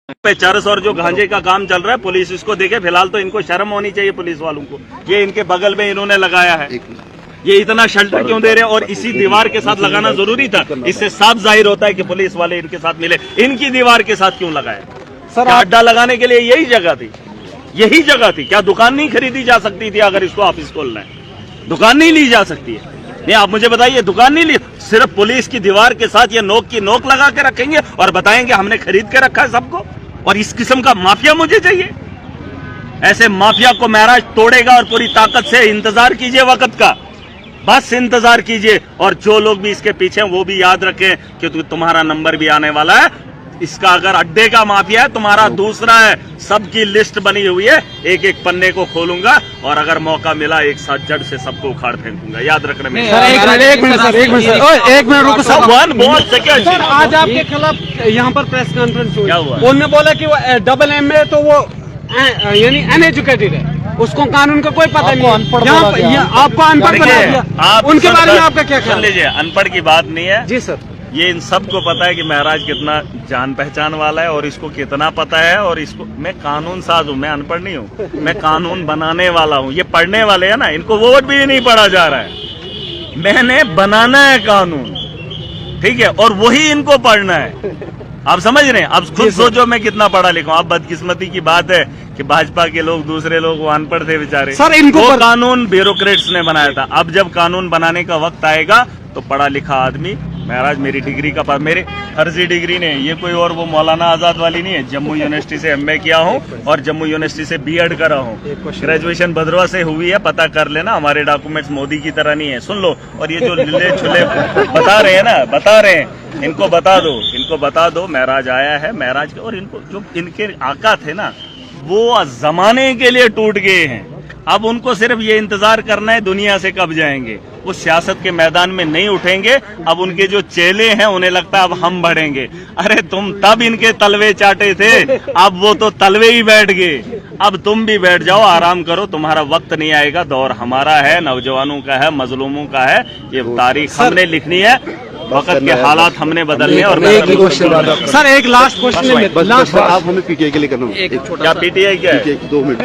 पे चरस और जो गांजे का काम चल रहा है, पुलिस इसको देखे। फिलहाल तो इनको शर्म होनी चाहिए पुलिस वालों को। ये इनके बगल में इन्होंने लगाया है, ये इतना शेल्टर क्यों दे रहे हैं? और इसी दीवार के साथ लगाना जरूरी था। इससे साफ जाहिर होता है कि पुलिस वाले इनके साथ मिले। इनकी दीवार के साथ क्यों लगाया? सर अड्डा लगाने के लिए यही जगह थी, यही जगह थी। क्या दुकान नहीं खरीदी जा सकती थी? अगर इसको ऑफिस खोलना है, दुकान नहीं ली जा सकती है? नहीं, आप मुझे बताइए, दुकान नहीं ली, सिर्फ पुलिस की दीवार के साथ ये नोक की नोक लगा के रखेंगे और बताएंगे हमने खरीद के रखा है सबको। और इस किस्म का माफिया मुझे चाहिए? ऐसे माफिया को महराज तोड़ेगा और पूरी ताकत से इंतजार कीजिए वक्त का, बस इंतजार कीजिए। और जो लोग भी इसके पीछे वो भी याद रखें कि तुम्हारा नंबर भी आने वाला है। इसका अगर अड्डे का माफिया है, तुम्हारा दूसरा है। सबकी लिस्ट बनी हुई है, एक एक पन्ने को खोलूंगा और अगर मौका मिला एक साथ जड़ से सबको उखाड़ फेंकूंगा। याद रखना मेरे। एक मिनट रुको सर, बहुत सेकंड। सर आज आपके खिलाफ यहाँ पर प्रेस कॉन्फ्रेंस हुई, क्या हुआ? उन्होंने बोला कि वो डबल MA तो वो यानी अनएजुकेटेड है, उसको कानून का कोई पता नहीं है। आपको अनपढ़ बना दिया, उनके बारे में आपका क्या ख्याल? लीजिए, अनपढ़ की बात नहीं है जी सर, ये इन सबको पता है कि महराज कितना जान पहचान वाला है और इसको कितना पता है। और इसको मैं कानून साज हूँ, मैं अनपढ़ नहीं हूँ, मैं कानून बनाने वाला हूँ। ये पढ़ने वाले हैं ना, इनको वोट भी नहीं पढ़ा जा रहा है। मैंने बनाना है कानून, ठीक है, और वही इनको पढ़ना है। आप समझ रहे हैं? अब खुद सोचो मैं कितना पढ़ा लिखा हूँ। अब बदकिस्मती की बात है कि भाजपा के लोग, दूसरे लोग वो अनपढ़ थे बेचारे। सर इनको कानून ब्यूरोक्रेट्स ने बनाया था। अब जब कानून बनाने का वक्त आएगा तो पढ़ा लिखा आदमी, महराज मेरी डिग्री का पास, मेरे फर्जी डिग्री ने, ये कोई और वो मौलाना आजाद वाली नहीं है। जम्मू यूनिवर्सिटी से MA किया हूँ और जम्मू यूनिवर्सिटी से B.Ed करा हूँ। ग्रेजुएशन भद्रवा से हुई है, पता कर लेना। हमारे डॉक्यूमेंट्स मोदी की तरह नहीं है, सुन लो। और ये जो लिले छुले बता रहे हैं ना, बता रहे हैं, इनको बता दो, इनको बता दो महराज आया है। महराज और इनको जो इनके आका थे ना, वो जमाने के लिए टूट गए हैं। अब उनको सिर्फ ये इंतजार करना है दुनिया से कब जाएंगे। वो सियासत के मैदान में नहीं उठेंगे। अब उनके जो चेले हैं उन्हें लगता है अब हम बढ़ेंगे। अरे तुम तब इनके तलवे चाटे थे, अब वो तो तलवे ही बैठ गए। अब तुम भी बैठ जाओ, आराम करो, तुम्हारा वक्त नहीं आएगा। दौर हमारा है, नौजवानों का है, मजलूमों का है। ये तारीख हमने लिखनी है, वक्त के हालात हमने बदलने। और सर एक लास्ट क्वेश्चन, लास्ट आप हमें PTI के लिए करना है। क्या PTI क्या है? 2 मिनट।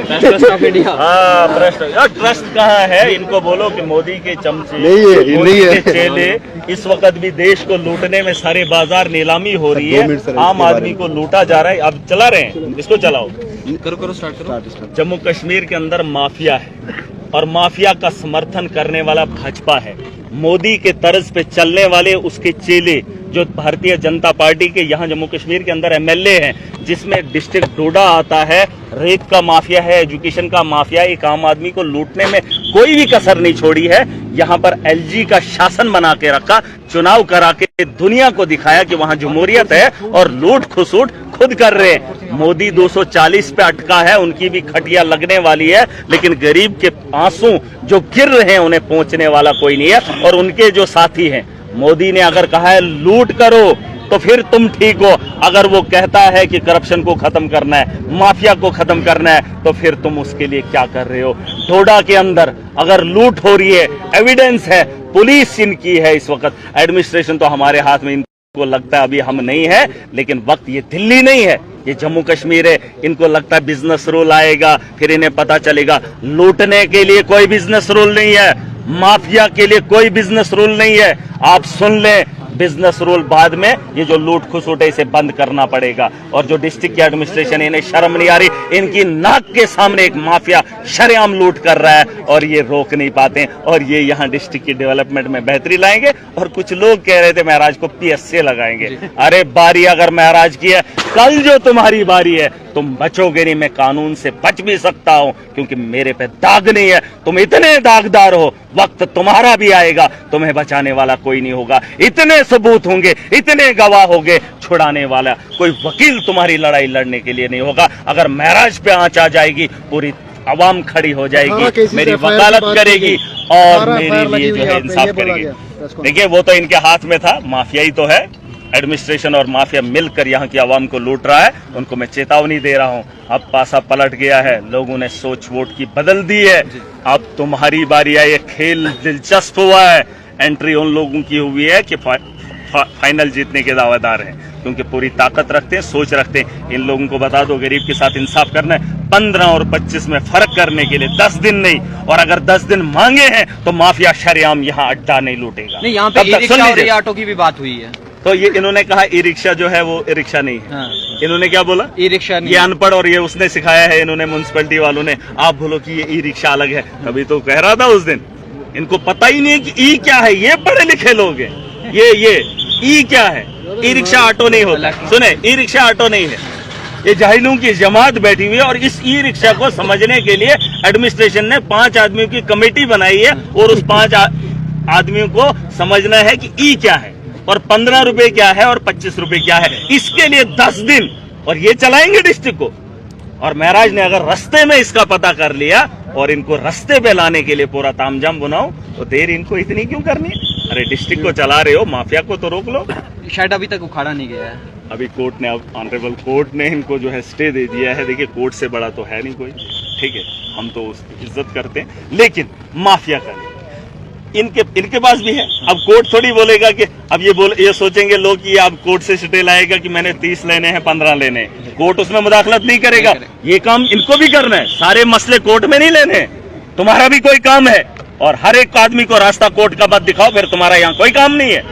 ट्रस्ट कहाँ है? इनको बोलो कि मोदी के चमचे, नहीं है। चेले इस वक्त भी देश को लूटने में सारे बाजार नीलामी हो रही है। आम आदमी को लूटा जा रहा है। अब चला रहे हैं, इसको चलाओ, करो स्टार्ट करो। जम्मू कश्मीर के अंदर माफिया है और माफिया का समर्थन करने वाला भाजपा है। मोदी के तर्ज पे चलने वाले उसके चेले जो भारतीय जनता पार्टी के यहाँ जम्मू कश्मीर के अंदर MLA हैं, जिसमें डिस्ट्रिक्ट डोडा आता है, रेप का माफिया है, एजुकेशन का माफिया, एक आम आदमी को लूटने में कोई भी कसर नहीं छोड़ी है। यहाँ पर LG का शासन बना के रखा, चुनाव करा के दुनिया को दिखाया कि वहाँ जमहूरियत है और लूट खसूट खुद कर रहे हैं। मोदी 240 पे अटका है, उनकी भी खटिया लगने वाली है, लेकिन गरीब के आंसू जो गिर रहे हैं उन्हें पहुंचने वाला कोई नहीं है। और उनके जो साथी हैं, मोदी ने अगर कहा है लूट करो तो फिर तुम ठीक हो, अगर वो कहता है कि करप्शन को खत्म करना है, माफिया को खत्म करना है, तो फिर तुम उसके लिए क्या कर रहे हो? डोडा के अंदर अगर लूट हो रही है, एविडेंस है, पुलिस इनकी है इस वक्त, एडमिनिस्ट्रेशन तो हमारे हाथ में, इनको लगता है अभी हम नहीं है, लेकिन वक्त ये दिल्ली नहीं है, ये जम्मू कश्मीर है। इनको लगता है बिजनेस रूल आएगा, फिर इन्हें पता चलेगा लूटने के लिए कोई बिजनेस रूल नहीं है, माफिया के लिए कोई बिजनेस रूल नहीं है। आप सुन लें, बिजनेस रूल बाद में, ये जो लूट खसूट है इसे बंद करना पड़ेगा। और जो डिस्ट्रिक्ट की एडमिनिस्ट्रेशन, इन्हें शर्म नहीं आ रही, इनकी नाक के सामने एक माफिया शरेआम लूट कर रहा है और ये रोक नहीं पाते। और ये यहाँ डिस्ट्रिक्ट की डेवलपमेंट में बेहतरी लाएंगे। और कुछ लोग कह रहे थे महराज को PSA लगाएंगे। अरे बारी अगर महराज की है, कल जो तुम्हारी बारी है तुम बचोगे नहीं। मैं कानून से बच भी सकता हूं क्योंकि मेरे पे दाग नहीं है। तुम इतने दागदार हो, वक्त तुम्हारा भी आएगा, तुम्हें बचाने वाला कोई नहीं होगा। इतने सबूत होंगे, इतने गवाह होंगे, छुड़ाने वाला कोई वकील तुम्हारी लड़ाई लड़ने के लिए नहीं होगा। अगर महराज पे आंच आ जाएगी, पूरी अवाम खड़ी हो जाएगी, मेरी वकालत करेगी और मेरे लिए जो है इंसाफ करेगी। देखिए, वो तो इनके हाथ में था, माफिया ही तो है। एडमिनिस्ट्रेशन और माफिया मिलकर यहाँ की आवाम को लूट रहा है। उनको मैं चेतावनी दे रहा हूँ, अब पासा पलट गया है, लोगों ने सोच वोट की बदल दी है। अब तुम्हारी बारी है। ये खेल दिलचस्प हुआ है, एंट्री उन लोगों की हुई है कि फाइनल जीतने के दावेदार हैं, क्योंकि पूरी ताकत रखते हैं, सोच रखते हैं। इन लोगों को बता दो गरीब के साथ इंसाफ करना है। 15 और 25 में फर्क करने के लिए 10 दिन नहीं, और अगर 10 दिन मांगे हैं तो माफिया शरेआम यहाँ अड्डा नहीं लूटेगा। नहीं, यहाँ पे तब तक ई-रिक्शा सुन और लीजिए। ऑटो की भी बात हुई है। तो ये इन्होंने कहा ई रिक्शा जो है वो ई रिक्शा नहीं है। हाँ। इन्होंने क्या बोला? ई रिक्शा नहीं ये अनपढ़, और ये उसने सिखाया है, इन्होंने म्युनिसिपैलिटी वालों ने। आप बोलो कि ये ई रिक्शा अलग है, तभी तो कह रहा था उस दिन। इनको पता ही नहीं है कि ई क्या है। ये पढ़े लिखे लोग हैं। ये ई क्या है? ई रिक्शा ऑटो नहीं होता। सुने, ई रिक्शा ऑटो नहीं है। ये जाहिलों की जमात बैठी हुई है, और इस ई रिक्शा को समझने के लिए एडमिनिस्ट्रेशन ने 5 आदमियों की कमेटी बनाई है, और उस 5 आदमियों को समझना है कि ई क्या है, और 15 रुपए क्या है, और 25 रुपए क्या है। इसके लिए 10 दिन, और ये चलाएंगे डिस्ट्रिक्ट को। और महराज ने अगर रास्ते में इसका पता कर लिया और इनको रास्ते पे लाने के लिए पूरा तामझाम बनाओ, तो देर इनको इतनी क्यों करनी? अरे डिस्ट्रिक्ट को चला रहे हो, माफिया को तो रोक लो। शायद अभी तक उखाड़ा नहीं गया है। अभी कोर्ट ने, अब ऑनरेबल कोर्ट ने इनको जो है स्टे दे दिया है। देखिए, कोर्ट से बड़ा तो है नहीं कोई, ठीक है, हम तो उसकी इज्जत करते हैं, लेकिन माफिया का नहीं। इनके पास भी है। अब कोर्ट थोड़ी बोलेगा कि अब ये सोचेंगे लोग कि अब कोर्ट से स्टे लाएगा कि मैंने 30 लेने हैं, 15 लेने हैं। कोर्ट उसमें मुदाखलत नहीं करेगा। ये काम इनको भी करना है। सारे मसले कोर्ट में नहीं लेने हैं। तुम्हारा भी कोई काम है, और हर एक आदमी को रास्ता कोर्ट का मत दिखाओ, फिर तुम्हारा यहाँ कोई काम नहीं है।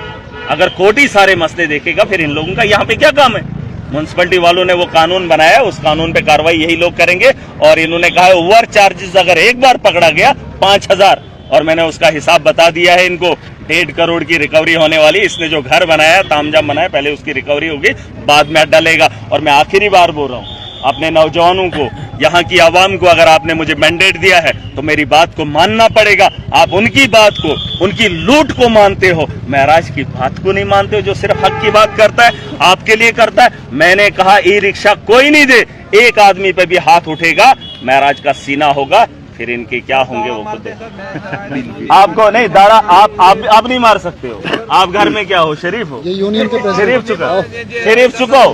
अगर कोर्ट ही सारे मसले देखेगा, फिर इन लोगों का यहाँ पे क्या काम है? म्युनिसिपैलिटी वालों ने वो कानून बनाया, उस कानून पे कार्रवाई यही लोग करेंगे। और इन्होंने कहा है ओवर चार्जेस अगर एक बार पकड़ा गया 5000, और मैंने उसका हिसाब बता दिया है इनको। 1.5 करोड़ की रिकवरी होने वाली। इसने जो घर बनाया, तामझाम बनाया, पहले उसकी रिकवरी होगी, बाद में अड्डा लेगा। और मैं आखिरी बार बोल रहा हूँ अपने नौजवानों को, यहाँ की आवाम को, अगर आपने मुझे मैंडेट दिया है तो मेरी बात को मानना पड़ेगा। आप उनकी बात को, उनकी लूट को मानते हो, महराज की बात को नहीं मानते हो, जो सिर्फ हक की बात करता है, आपके लिए करता है। मैंने कहा ई रिक्शा कोई नहीं दे। एक आदमी पे भी हाथ उठेगा, महराज का सीना होगा, फिर इनके क्या होंगे वो खुद है। आपको नहीं दाड़ा, आप नहीं मार सकते हो। आप घर में क्या हो? शरीफ हो? ये यूनियन के शरीफ चुका हो।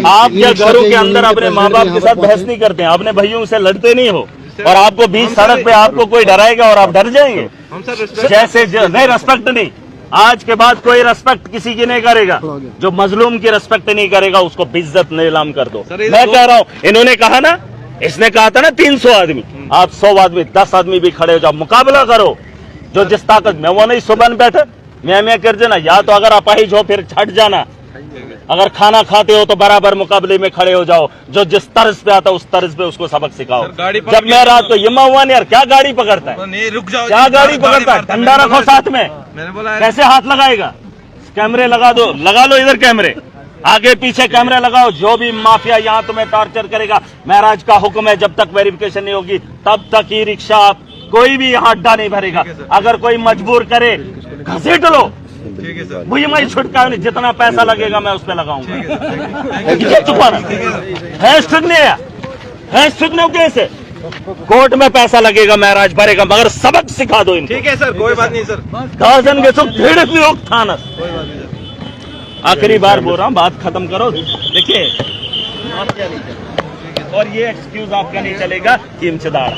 आप या घरों के अंदर अपने माँ बाप के साथ बहस नहीं करते हैं, अपने भाइयों से लड़ते नहीं हो, और आपको बीच सड़क पे आपको कोई डराएगा और आप डर जाएंगे। जैसे नहीं, रेस्पेक्ट नहीं। आज के बाद कोई रेस्पेक्ट किसी की नहीं करेगा। जो मजलूम की रेस्पेक्ट नहीं करेगा उसको बेइज्जत नीलाम कर दो। मैं कह रहा हूँ, इन्होंने कहा ना, इसने कहा था ना 300 आदमी, आप 100 आदमी, 10 आदमी भी खड़े हो जाओ, मुकाबला करो। जो जिस ताकत में, वो नहीं सुबह बैठे मैं कर देना, या तो अगर अपाहिज हो फिर हट जाना। अगर खाना खाते हो तो बराबर मुकाबले में खड़े हो जाओ। जो जिस तर्ज पे आता है उस तर्ज पे उसको सबक सिखाओ। जब मैं रात को यमा हुआ नहीं यार, क्या गाड़ी पकड़ता है? रुक जाओ, क्या गाड़ी पकड़ता है? डंडा रखो साथ में। मैंने बोला कैसे हाथ लगाएगा? कैमरे लगा दो, लगा लो इधर कैमरे, आगे पीछे कैमरा लगाओ। जो भी माफिया यहाँ तुम्हें टॉर्चर करेगा, महराज का हुक्म है, जब तक वेरिफिकेशन नहीं होगी तब तक ई रिक्शा कोई भी यहाँ अड्डा नहीं भरेगा। अगर कोई मजबूर करे, घसीट लो, ठीक है सर। मुझे मैं छुटकारा नहीं, जितना पैसा लगेगा मैं उस पर लगाऊंगा। चुप है, स्ट्रिक्ट नहीं है, स्ट्रिक्ट नहीं कैसे? कोर्ट में पैसा लगेगा, महराज भरेगा, मगर सबक सिखा दो इनको। ठीक है सर, कोई बात नहीं सर। दाजन के सुख थाना। आखिरी बार बोल रहा हूँ, बात खत्म करो। देखिए, और ये एक्सक्यूज आपका नहीं चलेगा कि इमचदार